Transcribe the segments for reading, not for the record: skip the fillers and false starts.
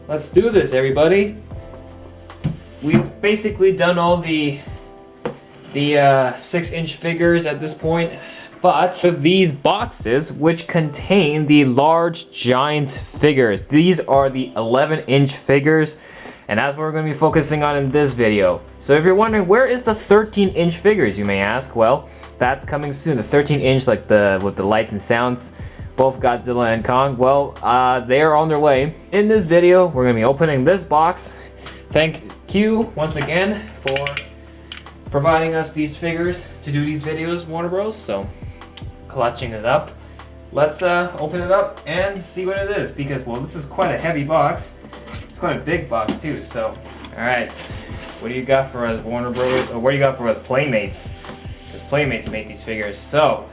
let's do this, everybody. We've basically done all the 6-inch figures at this point, but with these boxes which contain the large giant figures. These are the 11-inch figures, and that's what we're going to be focusing on in this video. So if you're wondering, where is the 13-inch figures, you may ask? Well, that's coming soon. The 13-inch, like with the lights and sounds, both Godzilla and Kong, well, they are on their way. In this video, we're going to be opening this box. Thank you once again for providing us these figures to do these videos, Warner Bros. So, clutching it up. Let's open it up and see what it is, because, well, this is quite a heavy box. It's quite a big box too, so. Alright, what do you got for us, Warner Bros? Or what do you got for us, Playmates? Because Playmates made these figures. So,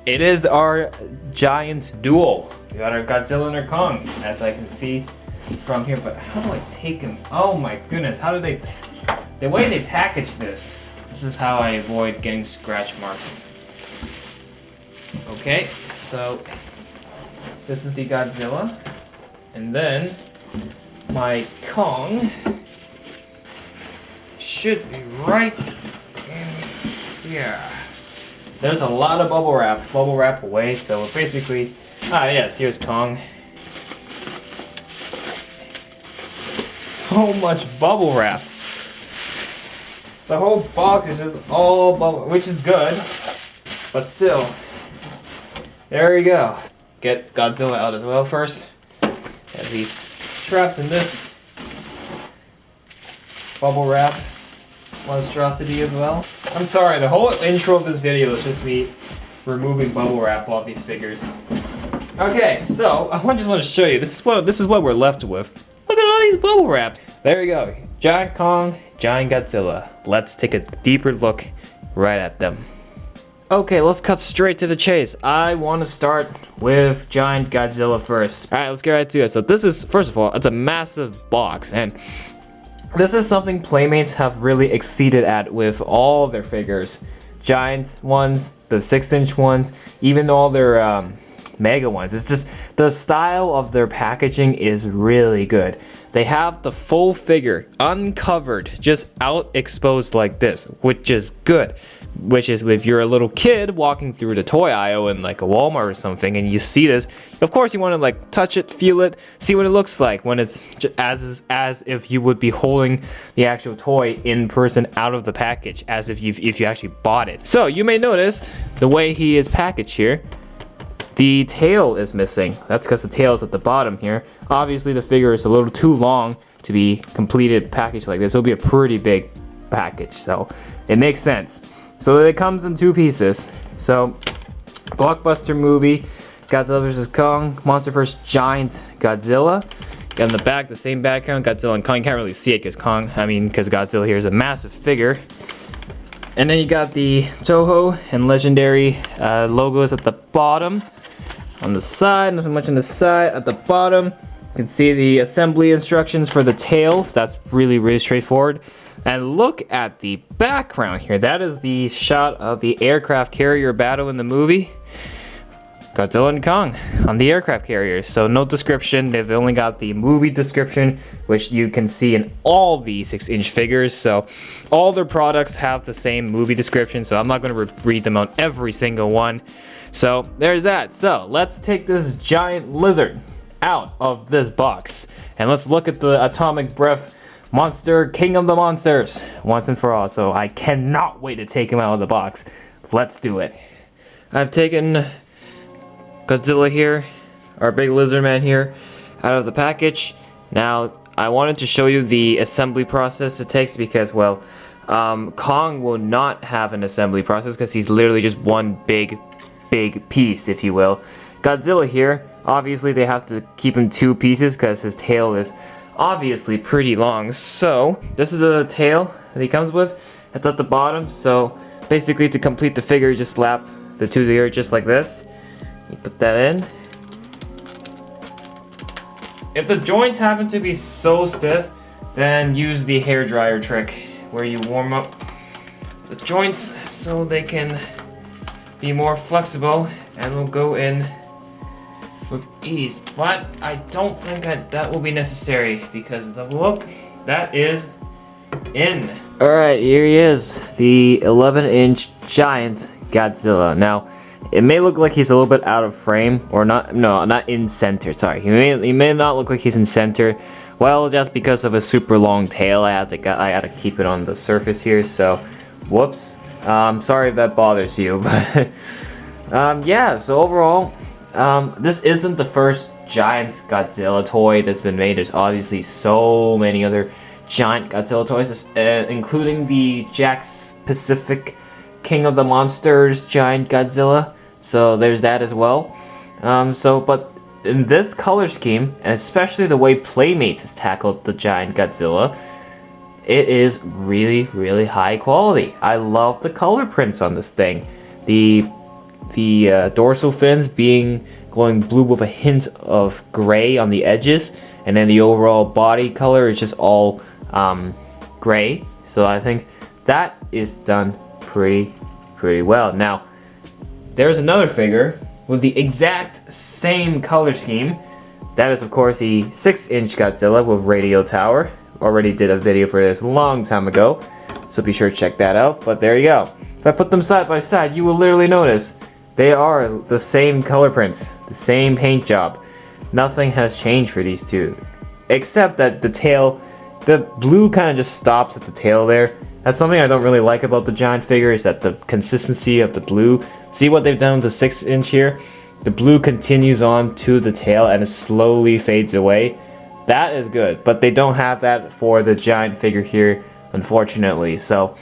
it is our giant duel. We got our Godzilla and our Kong, as I can see from here. But how do I take him? Oh my goodness, how do they... The way they package this. This is how I avoid getting scratch marks. Okay, so this is the Godzilla. And then my Kong should be right in here. There's a lot of bubble wrap away, so we're basically, yes, here's Kong. So much bubble wrap. The whole box is just all bubble, which is good, but still. There we go. Get Godzilla out as well first, as he's trapped in this bubble wrap monstrosity as well. I'm sorry, the whole intro of this video is just me removing bubble wrap off these figures. Okay, so I just want to show you. This is what we're left with. Look at all these bubble wraps. There we go. Giant Kong, giant Godzilla. Let's take a deeper look right at them. Okay, let's cut straight to the chase. I want to start with giant Godzilla first. All right, let's get right to it. So this is, first of all, it's a massive box, and this is something Playmates have really exceeded at with all their figures. Giant ones, the 6-inch ones, even all their mega ones. It's just, the style of their packaging is really good. They have the full figure uncovered, just out exposed like this, which is good. Which is, if you're a little kid walking through the toy aisle in like a Walmart or something and you see this, of course you want to like touch it, feel it, see what it looks like when it's just as if you would be holding the actual toy in person out of the package, as if you actually bought it. So you may notice the way he is packaged here, the tail is missing. That's because the tail is at the bottom here. Obviously the figure is a little too long to be completed packaged like this. It'll be a pretty big package, so it makes sense. So it comes in 2 pieces. So, blockbuster movie, Godzilla vs. Kong, Monster vs. Giant Godzilla. Got in the back, the same background, Godzilla and Kong. You can't really see it because Godzilla here is a massive figure. And then you got the Toho and Legendary logos at the bottom. On the side, not so much on the side, at the bottom, you can see the assembly instructions for the tails. That's really straightforward. And look at the background here. That is the shot of the aircraft carrier battle in the movie. Godzilla and Kong on the aircraft carrier. So no description. They've only got the movie description, which you can see in all the 6-inch figures. So all their products have the same movie description. So I'm not going to read them on every single one. So there's that. So let's take this giant lizard out of this box. And let's look at the atomic breath monster, king of the monsters, once and for all. So I cannot wait to take him out of the box. Let's do it. I've taken Godzilla here, our big lizard man here, out of the package. Now I wanted to show you the assembly process it takes, because, well, Kong will not have an assembly process because he's literally just one big piece, if you will. Godzilla here, obviously they have to keep him 2 pieces because his tail is obviously pretty long. So this is the tail that he comes with. It's at the bottom. So basically, to complete the figure, you just slap the 2 together just like this. You put that in. If the joints happen to be so stiff, then use the hair dryer trick, where you warm up the joints so they can be more flexible, and will go in with ease, but I don't think that will be necessary because the look that is in. Alright, here he is, the 11-inch giant Godzilla. Now, it may look like he's a little bit out of frame, or not in center, sorry. He may not look like he's in center. Well, just because of a super long tail, I had to keep it on the surface here, so whoops. Sorry if that bothers you, but yeah, so overall, this isn't the first giant Godzilla toy that's been made. There's obviously so many other giant Godzilla toys, including the Jakks Pacific King of the Monsters giant Godzilla. So there's that as well. But in this color scheme, and especially the way Playmates has tackled the giant Godzilla, it is really, really high quality. I love the color prints on this thing. The dorsal fins going blue with a hint of gray on the edges, and then the overall body color is just all gray. So I think that is done pretty well. Now, there's another figure with the exact same color scheme. That is, of course, the 6-inch Godzilla with radio tower. Already did a video for this a long time ago, so be sure to check that out. But there you go. If I put them side by side, you will literally notice they are the same color prints, the same paint job. Nothing has changed for these two, except that the tail, the blue kind of just stops at the tail there. That's something I don't really like about the giant figure, is that the consistency of the blue. See what they've done with the 6-inch here? The blue continues on to the tail and it slowly fades away. That is good, but they don't have that for the giant figure here, unfortunately. So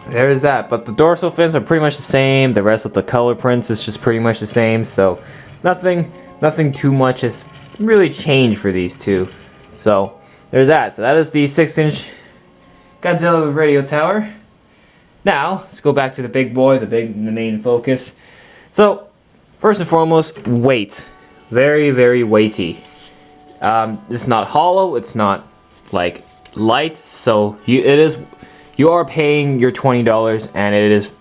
there is that. But the dorsal fins are pretty much the same. The rest of the color prints is just pretty much the same. So nothing too much has really changed for these two. So there's that. So that is the 6-inch Godzilla with radio tower. Now let's go back to the big boy, the main focus. So first and foremost, weight. Very, very weighty. It's not hollow. It's not like light. So you are paying your $20, and it is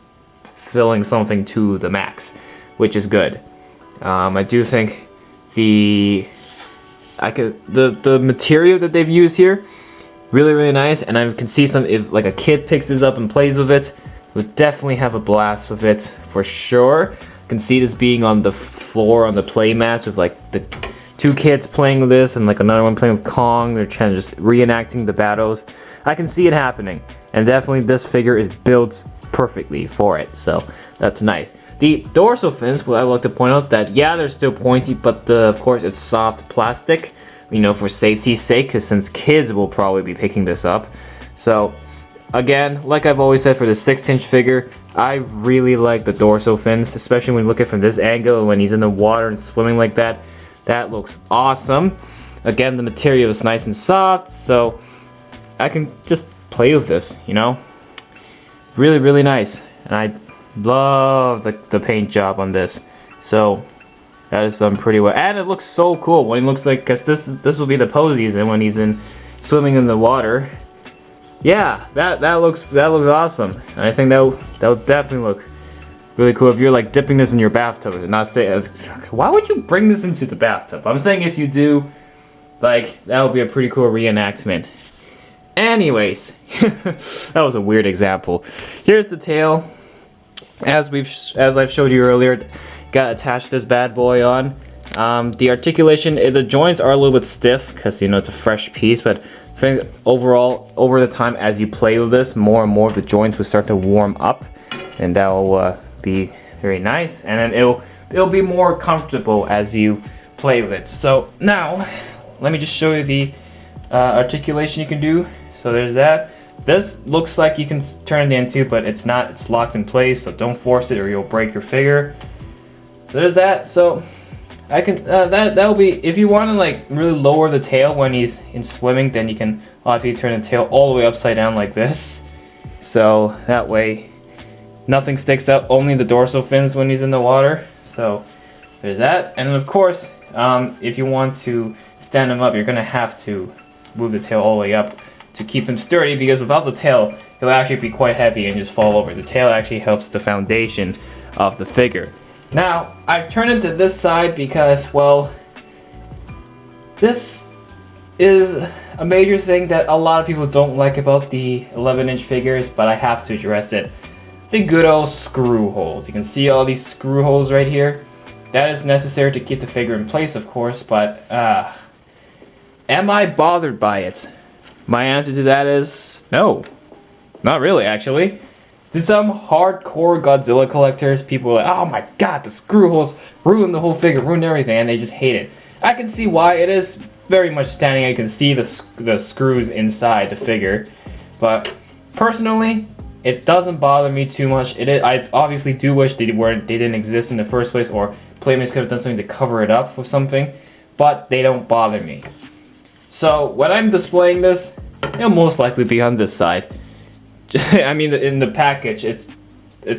filling something to the max, which is good. I do think the material that they've used here, really nice, and I can see if like a kid picks this up and plays with it, would definitely have a blast with it for sure. I can see this being on the floor on the play mats with like the 2 kids playing with this and like another one playing with Kong. They're trying to just reenacting the battles. I can see it happening, and definitely this figure is built perfectly for it, so that's nice. The dorsal fins, what I would like to point out that yeah, they're still pointy, but of course it's soft plastic, you know, for safety's sake, because since kids will probably be picking this up. So again, like I've always said for the 6-inch figure, I really like the dorsal fins, especially when you look at it from this angle, when he's in the water and swimming like that. That looks awesome. Again, the material is nice and soft, so I can just play with this, you know. Really nice, and I love the paint job on this. So that is done pretty well, and it looks so cool when he looks like, because this will be the pose he's in when he's swimming in the water. Yeah, that looks awesome, and I think that'll definitely look really cool if you're like dipping this in your bathtub. And not say, why would you bring this into the bathtub? I'm saying if you do, like, that would be a pretty cool reenactment. Anyways, that was a weird example. Here's the tail. As I've showed you earlier, got attached this bad boy on. The articulation, the joints are a little bit stiff because, you know, it's a fresh piece, but I think overall, over the time as you play with this, more and more of the joints will start to warm up, and that will be very nice, and then it'll be more comfortable as you play with it. So now, let me just show you the articulation you can do. So there's that. This looks like you can turn it into, but it's not. It's locked in place, so don't force it or you'll break your figure. So there's that. So I can that'll be, if you want to like really lower the tail when he's in swimming, then you can obviously turn the tail all the way upside down like this. So that way nothing sticks out, only the dorsal fins when he's in the water. So there's that. And then of course, if you want to stand him up, you're gonna have to move the tail all the way up to keep him sturdy, because without the tail, he'll actually be quite heavy and just fall over. The tail actually helps the foundation of the figure. Now, I've turned it to this side because, well, this is a major thing that a lot of people don't like about the 11-inch figures, but I have to address it. The good old screw holes. You can see all these screw holes right here. That is necessary to keep the figure in place, of course, but am I bothered by it? My answer to that is no. Not really, actually. To some hardcore Godzilla collectors, people are like, oh my god, the screw holes ruin the whole figure, ruin everything, and they just hate it. I can see why. It is very much standing. You can see the screws inside the figure, but personally, it doesn't bother me too much. I obviously do wish they didn't exist in the first place, or Playmates could have done something to cover it up with something, but they don't bother me. So when I'm displaying this, it'll most likely be on this side. I mean, in the package, it's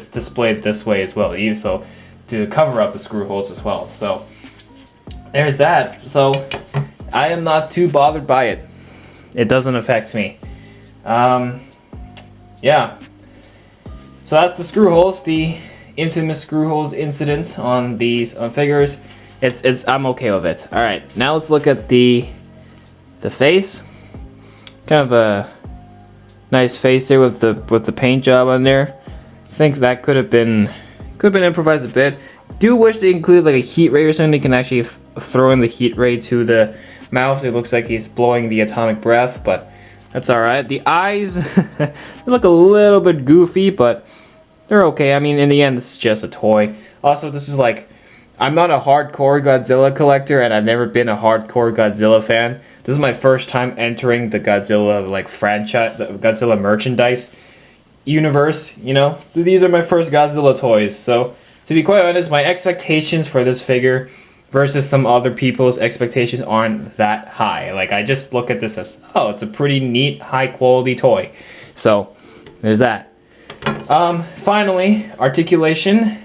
displayed this way as well, so to cover up the screw holes as well. So there's that. So I am not too bothered by it. It doesn't affect me. Yeah. So that's the screw holes, the infamous screw holes incident on these figures. I'm okay with it. All right, now let's look at the face. Kind of a nice face there with the paint job on there. I think that could have been improvised a bit. Do wish to include like a heat ray or something. You can actually throw in the heat ray to the mouth. So it looks like he's blowing the atomic breath, but that's all right. The eyes they look a little bit goofy, but they're okay. I mean, in the end, this is just a toy. Also, this is like, I'm not a hardcore Godzilla collector, and I've never been a hardcore Godzilla fan. This is my first time entering the Godzilla like franchise, the Godzilla merchandise universe. You know, these are my first Godzilla toys. So to be quite honest, my expectations for this figure versus some other people's expectations aren't that high. Like, I just look at this as, oh, it's a pretty neat, high quality toy. So there's that. Finally, articulation,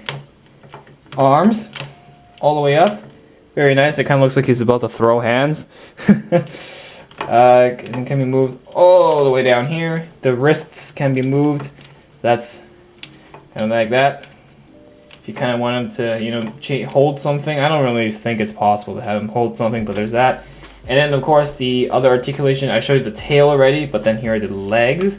arms, all the way up. Very nice. It kind of looks like he's about to throw hands. Can be moved all the way down here. The wrists can be moved. That's kind of like that. If you kind of want him to, you know, hold something. I don't really think it's possible to have him hold something, but there's that. And then, of course, the other articulation. I showed you the tail already, but then here are the legs.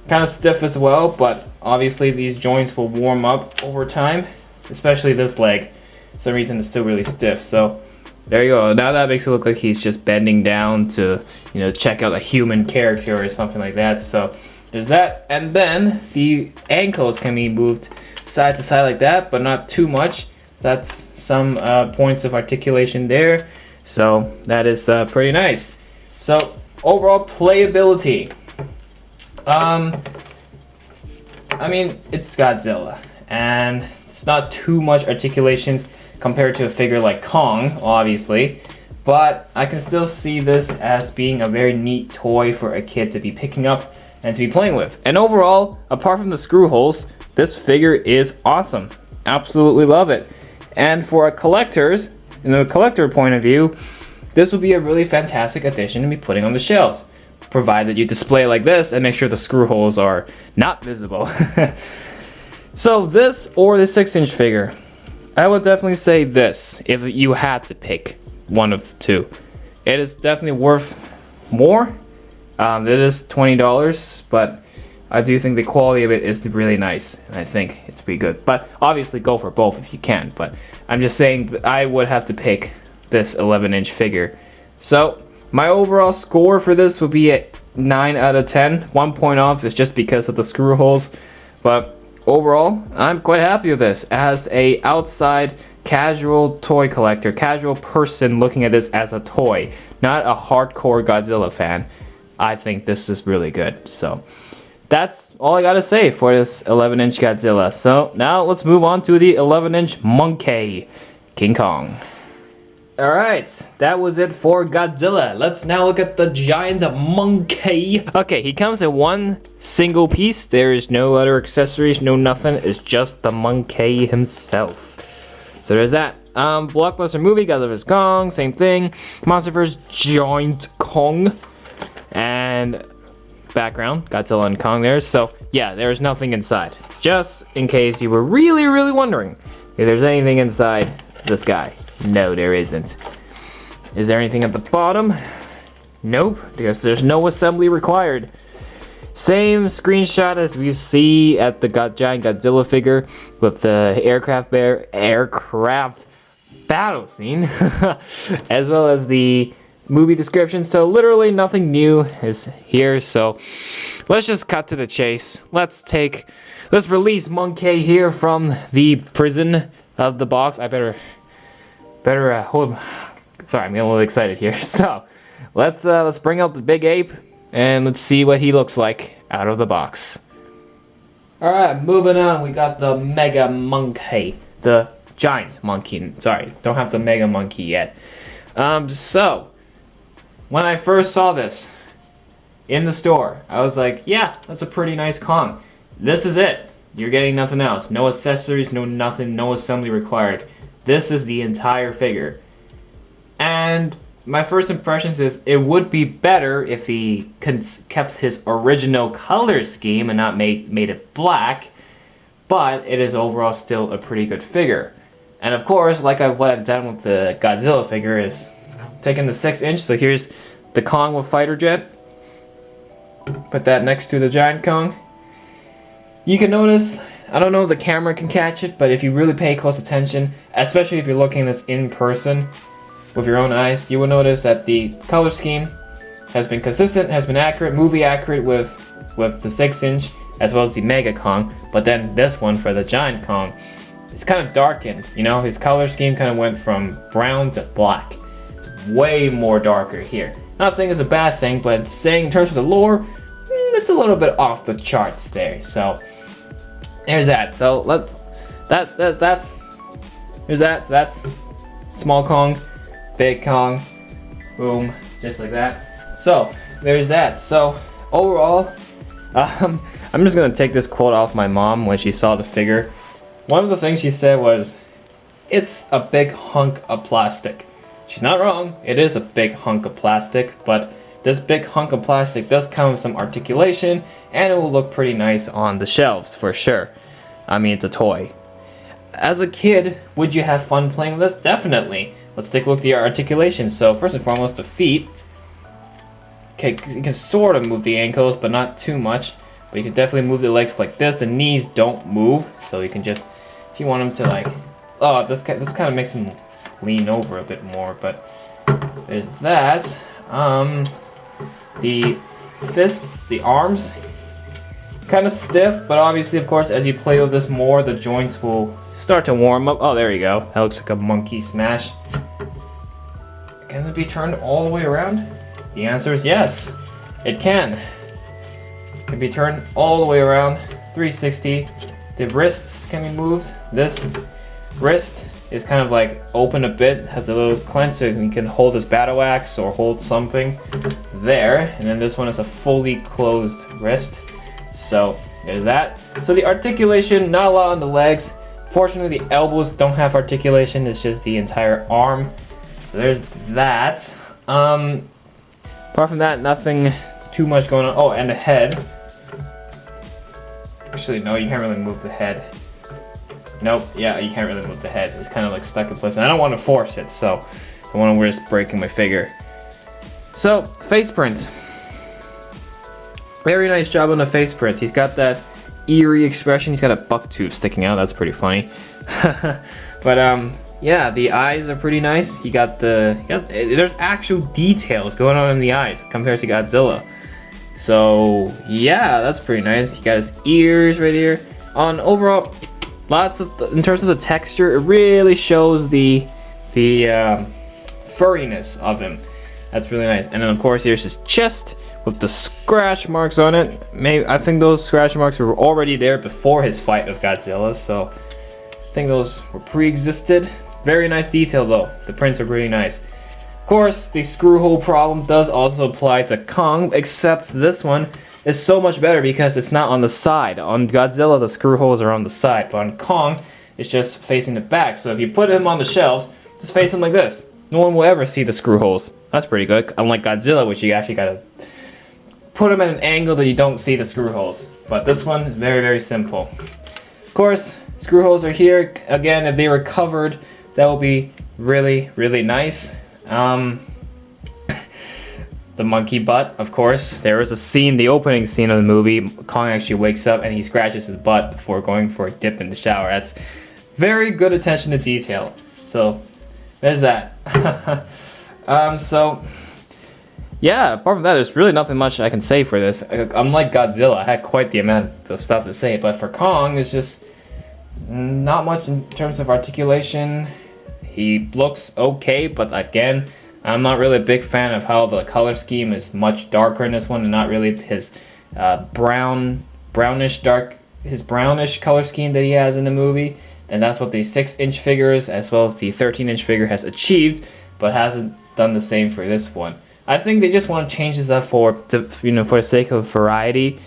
Kind of stiff as well, but obviously these joints will warm up over time, especially this leg. For some reason it's still really stiff, so there you go. Now that makes it look like he's just bending down to, you know, check out a human character or something like that. So there's that, and then the ankles can be moved side to side like that, but not too much. That's some points of articulation there, so that is pretty nice. So overall playability. I mean, it's Godzilla, and it's not too much articulations compared to a figure like Kong, obviously, but I can still see this as being a very neat toy for a kid to be picking up and to be playing with. And overall, apart from the screw holes, this figure is awesome. Absolutely love it. And for a collector's, in a collector point of view, this would be a really fantastic addition to be putting on the shelves, provided you display it like this and make sure the screw holes are not visible. So this or the 6-inch figure, I would definitely say this if you had to pick one of the two. It is definitely worth more. It is $20, but I do think the quality of it is really nice, and I think it's pretty good. But obviously go for both if you can, but I'm just saying that I would have to pick this 11-inch figure. So my overall score for this would be a 9 out of 10. 1 point off is just because of the screw holes, but overall, I'm quite happy with this. As a outside casual toy collector, casual person looking at this as a toy, not a hardcore Godzilla fan, I think this is really good. So that's all I gotta say for this 11-inch Godzilla. So now let's move on to the 11-inch monkey, King Kong. Alright, that was it for Godzilla. Let's now look at the giant monkey. Okay, he comes in one single piece. There is no other accessories, no nothing. It's just the monkey himself. So there's that. Blockbuster movie, Godzilla vs. Kong, same thing. Monsterverse Giant Kong. And background, Godzilla and Kong there. So yeah, there's nothing inside. Just in case you were really wondering. if there's anything inside this guy. No, there isn't. Is there anything at the bottom? Nope, because there's no assembly required. Same screenshot as we see at the giant Godzilla figure with the aircraft battle scene, as well as the movie description. So literally nothing new is here. So let's just cut to the chase. Let's release Monkey here from the prison of the box. I better hold. Sorry, I'm getting a little excited here. So let's bring out the big ape and let's see what he looks like out of the box. All right, moving on. We got the Mega Monkey, the giant monkey. Sorry, don't have the Mega Monkey yet. So when I first saw this in the store, I was like, yeah, that's a pretty nice Kong. This is it. You're getting nothing else. No accessories, no nothing, no assembly required. This is the entire figure. And my first impressions is it would be better if he kept his original color scheme and not made it black, but it is overall still a pretty good figure. And of course, like what I've done with the Godzilla figure is taking the 6-inch, so here's the Kong with fighter jet. Put that next to the giant Kong. You can notice, I don't know if the camera can catch it, but if you really pay close attention, especially if you're looking at this in person with your own eyes, you will notice that the color scheme has been consistent, has been accurate, movie accurate with the 6-inch, as well as the Mega Kong. But then this one for the giant Kong, it's kind of darkened, you know, his color scheme kind of went from brown to black. It's way more darker here. Not saying it's a bad thing, but saying in terms of the lore, it's a little bit off the charts there. So there's that. So that's small Kong, big Kong, boom, just like that. So there's that. So overall, I'm just gonna take this quote off my mom when she saw the figure. One of the things she said was, "It's a big hunk of plastic." She's not wrong. It is a big hunk of plastic, but this big hunk of plastic does come with some articulation, and it will look pretty nice on the shelves for sure. I mean, it's a toy. As a kid, would you have fun playing with this? Definitely. Let's take a look at the articulation. So first and foremost, the feet. Okay, you can sort of move the ankles, but not too much. But you can definitely move the legs like this. The knees don't move, so you can just, if you want them to like, oh, this kind of makes them lean over a bit more. But there's that. The fists, the arms, kind of stiff, but obviously, of course, as you play with this more, the joints will start to warm up. Oh, there you go. That looks like a monkey smash. Can it be turned all the way around? The answer is yes, it can. It can be turned all the way around, 360. The wrists can be moved. This wrist is kind of like open a bit, has a little clench so you can hold this battle axe or hold something there. And then this one is a fully closed wrist. So there's that. So the articulation, not a lot on the legs. Fortunately, the elbows don't have articulation. It's just the entire arm. So there's that. Apart from that, nothing too much going on. Oh, and the head. Actually, no, you can't really move the head. Nope, yeah, you can't really move the head. It's kind of like stuck in place. And I don't want to force it, so I want to risk breaking my figure. So, face prints. Very nice job on the face prints. He's got that eerie expression. He's got a buck tooth sticking out. That's pretty funny. But yeah, the eyes are pretty nice. There's actual details going on in the eyes compared to Godzilla. So yeah, that's pretty nice. You got his ears right here. On overall, in terms of the texture, it really shows the furriness of him. That's really nice. And then of course here's his chest with the scratch marks on it. I think those scratch marks were already there before his fight with Godzilla, so I think those were pre-existed. Very nice detail though. The prints are really nice. Of course, the screw hole problem does also apply to Kong, except this one is so much better because it's not on the side. On Godzilla, the screw holes are on the side, but on Kong, it's just facing the back. So if you put him on the shelves, just face him like this. No one will ever see the screw holes. That's pretty good. Unlike Godzilla, which you actually gotta put him at an angle that you don't see the screw holes. But this one is very, very simple. Of course, Screw holes are here. Again, if they were covered, that would be really, really nice. The monkey butt, of course. There is a scene, the opening scene of the movie, Kong actually wakes up and he scratches his butt before going for a dip in the shower. That's very good attention to detail. So, there's that. So, yeah, apart from that, there's really nothing much I can say for this. Unlike Godzilla, I had quite the amount of stuff to say, but for Kong, it's just not much in terms of articulation. He looks okay, but again, I'm not really a big fan of how the color scheme is much darker in this one, and not really his brownish color scheme that he has in the movie. And that's what the 6-inch figures as well as the 13-inch figure has achieved, but hasn't done the same for this one. I think they just want to change this up for the sake of variety,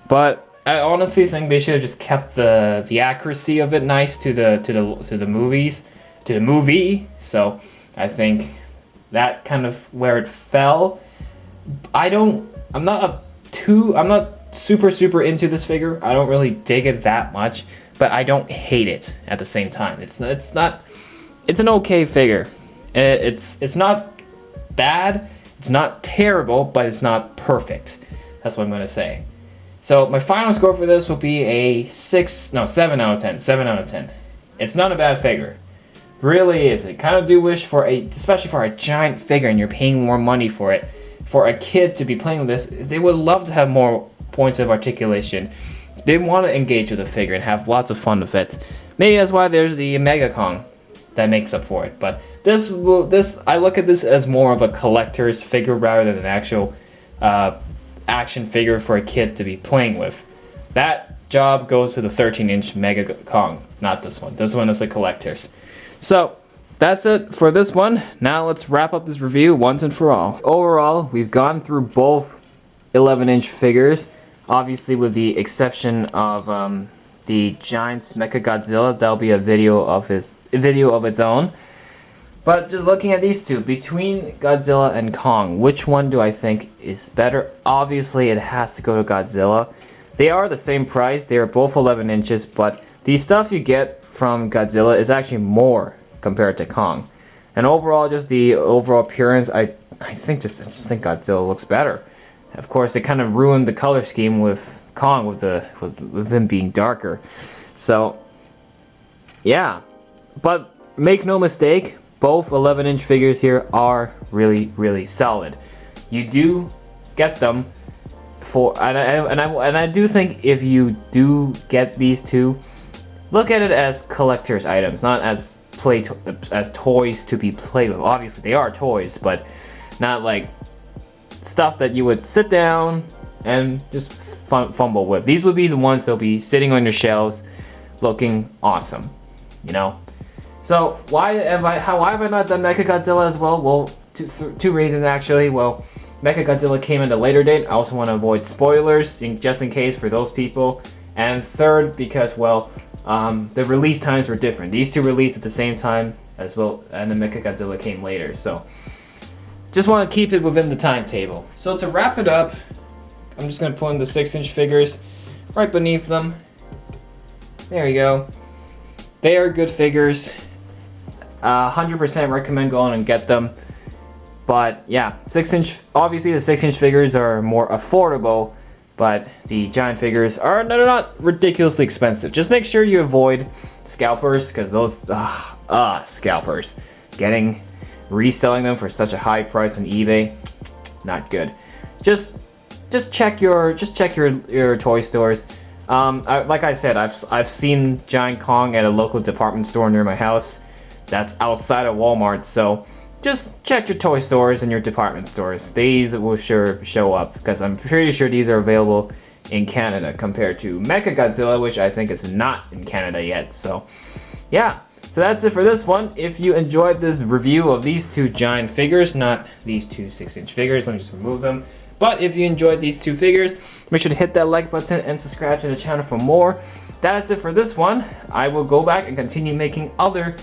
but I honestly think they should have just kept the accuracy of it nice to the movie. So I think that kind of where it fell. I'm not super into this figure. I don't really dig it that much, but I don't hate it at the same time. It's an okay figure. It's not bad, it's not terrible, but it's not perfect. That's what I'm gonna say. So my final score for this will be a 7 out of 10. 7 out of 10. It's not a bad figure. Really is. I kind of do wish especially for a giant figure and you're paying more money for it, for a kid to be playing with this, they would love to have more points of articulation. They want to engage with the figure and have lots of fun with it. Maybe that's why there's the Mega Kong that makes up for it. But I look at this as more of a collector's figure rather than an actual action figure for a kid to be playing with. That job goes to the 13-inch Mega Kong, not this one. This one is a collector's. So, that's it for this one. Now let's wrap up this review once and for all. Overall, we've gone through both 11-inch figures, obviously with the exception of the giant Mechagodzilla. That'll be a video of its own. But just looking at these two, between Godzilla and Kong, which one do I think is better? Obviously, it has to go to Godzilla. They are the same price. They are both 11 inches, but the stuff you get from Godzilla is actually more compared to Kong. And overall, just the overall appearance, I just think Godzilla looks better. Of course, they kind of ruined the color scheme with Kong with him being darker. So, yeah. But make no mistake, both 11-inch figures here are really, really solid. You do get them for, and I do think if you do get these two, look at it as collector's items, not as toys to be played with. Obviously, they are toys, but not like stuff that you would sit down and just fumble with. These would be the ones that'll be sitting on your shelves, looking awesome, you know. So why have I not done Mechagodzilla as well? Well, two reasons actually. Well, Mechagodzilla came at a later date. I also want to avoid spoilers, just in case for those people. And third, because well, the release times were different. These two released at the same time as well, and the Mechagodzilla came later. So just want to keep it within the timetable. So to wrap it up, I'm just going to put in the 6-inch figures right beneath them. There you go. They are good figures. 100% recommend going and get them. But yeah, 6-inch. Obviously, the 6-inch figures are more affordable, but the giant figures they're not ridiculously expensive. Just make sure you avoid scalpers, because those scalpers, reselling them for such a high price on eBay, not good. Just check your toy stores. Like I said, I've seen Giant Kong at a local department store near my house. That's outside of Walmart, so just check your toy stores and your department stores. These will sure show up, because I'm pretty sure these are available in Canada compared to Mechagodzilla, which I think is not in Canada yet. So yeah, so that's it for this one. If you enjoyed this review of these two giant figures, not these two 6-inch figures, let me just remove them. But if you enjoyed these two figures, make sure to hit that like button and subscribe to the channel for more. That is it for this one. I will go back and continue making other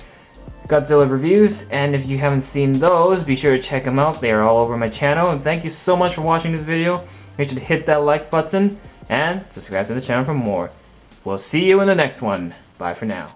Godzilla reviews, and if you haven't seen those, be sure to check them out. They are all over my channel, and thank you so much for watching this video. Make sure to hit that like button and subscribe to the channel for more. We'll see you in the next one. Bye for now.